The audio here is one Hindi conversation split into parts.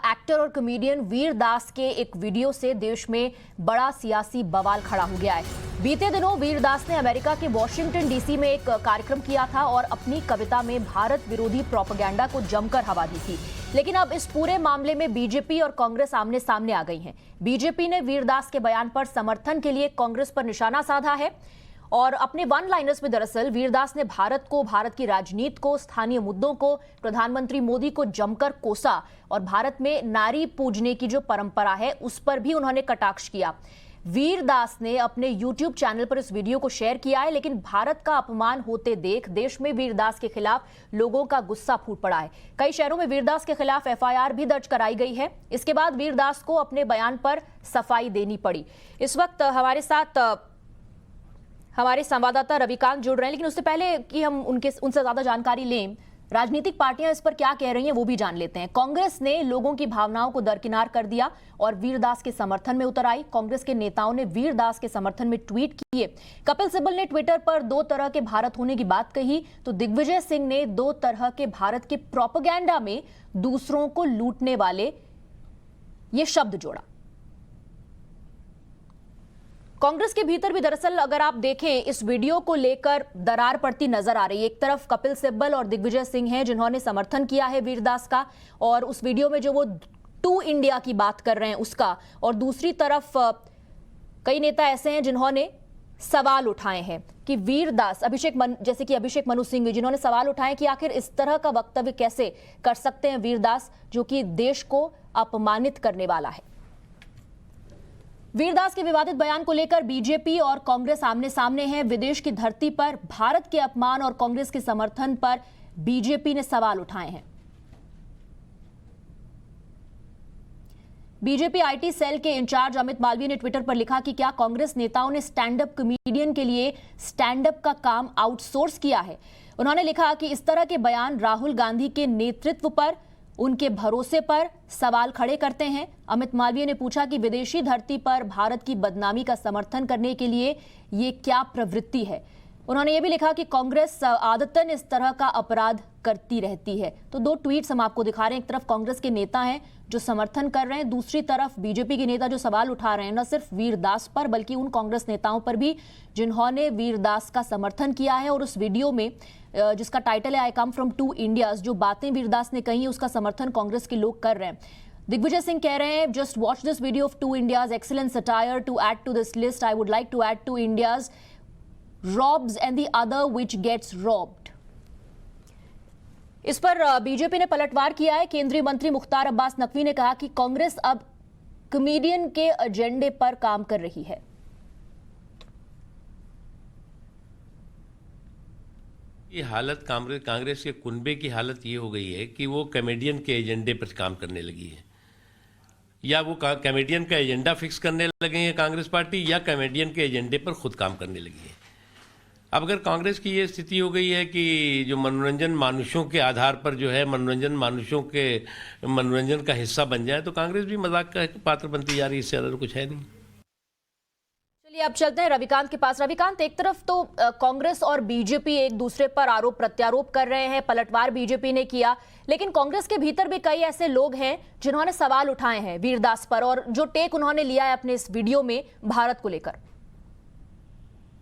एक्टर और कॉमेडियन वीर दास के एक वीडियो से देश में बड़ा सियासी बवाल खड़ा हो गया है। बीते दिनों वीर दास ने अमेरिका के वॉशिंगटन डीसी में एक कार्यक्रम किया था और अपनी कविता में भारत विरोधी प्रोपेगेंडा को जमकर हवा दी थी। लेकिन अब इस पूरे मामले में बीजेपी और कांग्रेस आमने सामने आ गई हैं। बीजेपी ने वीर दास के बयान पर समर्थन के लिए कांग्रेस पर निशाना साधा है और अपने वन लाइनर्स में दरअसल वीरदास ने भारत को, भारत की राजनीति को, स्थानीय मुद्दों को, प्रधानमंत्री मोदी को जमकर कोसा और भारत में नारी पूजने की जो परंपरा है उस पर भी उन्होंने कटाक्ष किया। वीरदास ने अपने YouTube चैनल पर इस वीडियो को शेयर किया है, लेकिन भारत का अपमान होते देख देश में वीरदास के खिलाफ लोगों का गुस्सा फूट पड़ा है। कई शहरों में वीरदास के खिलाफ FIR भी दर्ज कराई गई है। इसके बाद वीरदास को अपने बयान पर सफाई देनी पड़ी। इस वक्त हमारे साथ हमारे संवाददाता रविकांत जुड़ रहे हैं, लेकिन उससे पहले कि हम उनसे ज्यादा जानकारी लें, राजनीतिक पार्टियां इस पर क्या कह रही हैं वो भी जान लेते हैं। कांग्रेस ने लोगों की भावनाओं को दरकिनार कर दिया और वीरदास के समर्थन में उतर आई। कांग्रेस के नेताओं ने वीरदास के समर्थन में ट्वीट किए। कपिल सिब्बल ने ट्विटर पर दो तरह के भारत होने की बात कही, तो दिग्विजय सिंह ने दो तरह के भारत के प्रोपेगेंडा में दूसरों को लूटने वाले ये शब्द जोड़ा। कांग्रेस के भीतर भी दरअसल अगर आप देखें इस वीडियो को लेकर दरार पड़ती नजर आ रही है। एक तरफ कपिल सिब्बल और दिग्विजय सिंह हैं जिन्होंने समर्थन किया है वीरदास का और उस वीडियो में जो वो टू इंडिया की बात कर रहे हैं उसका, और दूसरी तरफ कई नेता ऐसे हैं जिन्होंने सवाल उठाए हैं कि वीरदास, जैसे कि अभिषेक मनु सिंह जिन्होंने सवाल उठाए कि आखिर इस तरह का वक्तव्य कैसे कर सकते हैं वीरदास, जो कि देश को अपमानित करने वाला है। वीरदास के विवादित बयान को लेकर बीजेपी और कांग्रेस आमने सामने हैं। विदेश की धरती पर भारत के अपमान और कांग्रेस के समर्थन पर बीजेपी ने सवाल उठाए हैं। बीजेपी IT सेल के इंचार्ज अमित मालवीय ने ट्विटर पर लिखा कि क्या कांग्रेस नेताओं ने स्टैंड अप कॉमेडियन के लिए स्टैंड अप का काम आउटसोर्स किया है। उन्होंने लिखा कि इस तरह के बयान राहुल गांधी के नेतृत्व पर, उनके भरोसे पर सवाल खड़े करते हैं। अमित मालवीय ने पूछा कि विदेशी धरती पर भारत की बदनामी का समर्थन करने के लिए ये क्या प्रवृत्ति है। उन्होंने ये भी लिखा कि कांग्रेस आदतन इस तरह का अपराध करती रहती है। तो दो ट्वीट्स हम आपको दिखा रहे हैं। एक तरफ कांग्रेस के नेता हैं जो समर्थन कर रहे हैं, दूसरी तरफ बीजेपी के नेता जो सवाल उठा रहे हैं न सिर्फ वीरदास पर बल्कि उन कांग्रेस नेताओं पर भी जिन्होंने वीरदास का समर्थन किया है। और उस वीडियो में जिसका टाइटल है आई कम फ्रॉम टू इंडियाज, जो बातें वीरदास ने कही उसका समर्थन कांग्रेस के लोग कर रहे हैं। दिग्विजय सिंह कह रहे हैं, just watch this video of to India's, excellent satire to add to this list. I would like to add to India's robs and the other which gets robbed। इस पर बीजेपी ने पलटवार किया है। केंद्रीय मंत्री मुख्तार अब्बास नकवी ने कहा कि कांग्रेस अब कॉमेडियन के एजेंडे पर काम कर रही है। ये हालत कांग्रेस के कुनबे की हालत ये हो गई है कि वो कॉमेडियन के एजेंडे पर काम करने लगी है, या वो कॉमेडियन का एजेंडा फिक्स करने लगे हैं कांग्रेस पार्टी, या कॉमेडियन के एजेंडे पर खुद काम करने लगी है। अब अगर कांग्रेस की ये स्थिति हो गई है कि जो मनोरंजन मानुषों के आधार पर जो है मानुषों के मनोरंजन का हिस्सा बन जाए, तो कांग्रेस भी मजाक का पात्र बनती जा रही है। इससे ज़्यादा कुछ है नहीं। चलिए अब चलते हैं रविकांत के पास। रविकांत, एक तरफ तो कांग्रेस और बीजेपी एक दूसरे पर आरोप प्रत्यारोप कर रहे हैं, पलटवार बीजेपी ने किया, लेकिन कांग्रेस के भीतर भी कई ऐसे लोग हैं जिन्होंने सवाल उठाए हैं वीरदास पर और जो टेक उन्होंने लिया है अपने इस वीडियो में भारत को लेकर।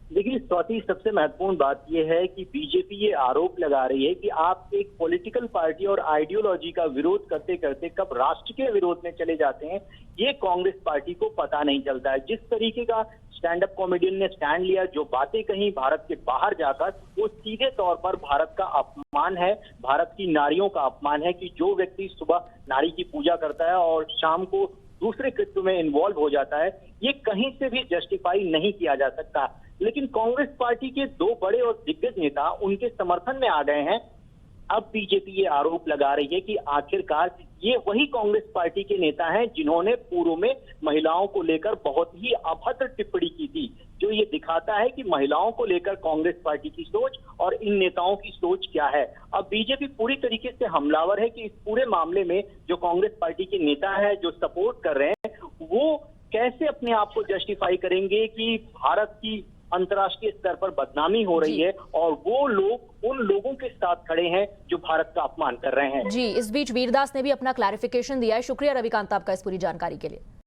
देखिए स्वाति, सबसे महत्वपूर्ण बात यह है कि बीजेपी ये आरोप लगा रही है कि आप एक पॉलिटिकल पार्टी और आइडियोलॉजी का विरोध करते करते कब राष्ट्र के विरोध में चले जाते हैं ये कांग्रेस पार्टी को पता नहीं चलता है। जिस तरीके का स्टैंड अप कॉमेडियन ने स्टैंड लिया, जो बातें कहीं भारत के बाहर जाकर, वो सीधे तौर पर भारत का अपमान है, भारत की नारियों का अपमान है कि जो व्यक्ति सुबह नारी की पूजा करता है और शाम को दूसरे कृत्य में इन्वॉल्व हो जाता है, ये कहीं से भी जस्टिफाई नहीं किया जा सकता। लेकिन कांग्रेस पार्टी के दो बड़े और दिग्गज नेता उनके समर्थन में आ गए हैं। अब बीजेपी ये आरोप लगा रही है कि आखिरकार ये वही कांग्रेस पार्टी के नेता हैं जिन्होंने पूर्व में महिलाओं को लेकर बहुत ही अभद्र टिप्पणी की थी, जो ये दिखाता है कि महिलाओं को लेकर कांग्रेस पार्टी की सोच और इन नेताओं की सोच क्या है। अब बीजेपी पूरी तरीके से हमलावर है कि इस पूरे मामले में जो कांग्रेस पार्टी के नेता है जो सपोर्ट कर रहे हैं वो कैसे अपने आप को जस्टिफाई करेंगे कि भारत की अंतर्राष्ट्रीय स्तर पर बदनामी हो रही जी। है और वो लोग उन लोगों के साथ खड़े हैं जो भारत का अपमान कर रहे हैं। जी, इस बीच वीरदास ने भी अपना क्लैरिफिकेशन दिया है। शुक्रिया रविकांत आपका इस पूरी जानकारी के लिए।